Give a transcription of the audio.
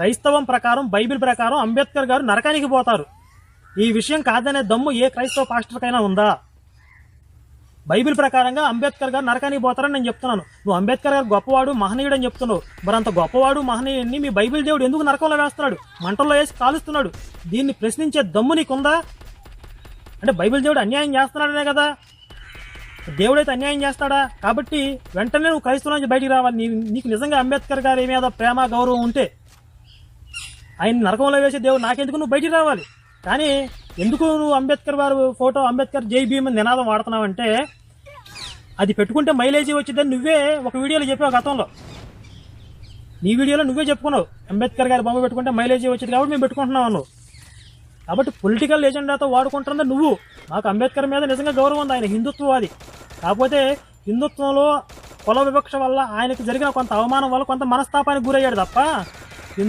క్రైస్తవం ప్రకారం, బైబిల్ ప్రకారం అంబేద్కర్ గారు నరకానికి పోతారు. ఈ విషయం కాదనే దమ్ము ఏ క్రైస్తవ పాస్టర్కైనా ఉందా? బైబిల్ ప్రకారంగా అంబేద్కర్ గారు నరకానికి పోతారని నేను చెప్తున్నాను. నువ్వు అంబేద్కర్ గారు గొప్పవాడు, మహనీయుడు అని చెప్తున్నావు. మరి అంత గొప్పవాడు, మహనీయుడిని మీ బైబిల్ దేవుడు ఎందుకు నరకంలో వేస్తున్నాడు, మంటల్లో వేసి కాలుస్తున్నాడు? దీన్ని ప్రశ్నించే దమ్ము నీకుందా? అంటే బైబిల్ దేవుడు అన్యాయం చేస్తున్నాడనే కదా. దేవుడైతే అన్యాయం చేస్తాడా? కాబట్టి వెంటనే నువ్వు క్రైస్తవం నుంచి బయటికి రావాలి. నీకు నిజంగా అంబేద్కర్ గారి మీద ప్రేమ, గౌరవం ఉంటే ఆయన నరకంలో వేసే దేవుడు నాకెందుకు, నువ్వు బయటికి రావాలి. కానీ ఎందుకు నువ్వు అంబేద్కర్ వారి ఫోటో, అంబేద్కర్ జై భీమ్ నినాదం వాడుతున్నావంటే అది పెట్టుకుంటే మైలేజీ వచ్చిందని నువ్వే ఒక వీడియోలో చెప్పావు గతంలో. నీ వీడియోలో నువ్వే చెప్పుకున్నావు, అంబేద్కర్ గారి బొమ్మ పెట్టుకుంటే మైలేజీ వచ్చింది కాబట్టి మేము పెట్టుకుంటున్నావు అన్నావు. కాబట్టి పొలిటికల్ ఎజెండాతో వాడుకుంటున్నా నువ్వు. నాకు అంబేద్కర్ మీద నిజంగా గౌరవం ఉంది, ఆయన హిందుత్వవాది. కాకపోతే హిందుత్వంలో కుల వివక్ష వల్ల ఆయనకు జరిగిన కొంత అవమానం వల్ల కొంత మనస్తాపానికి గురయ్యాడు తప్ప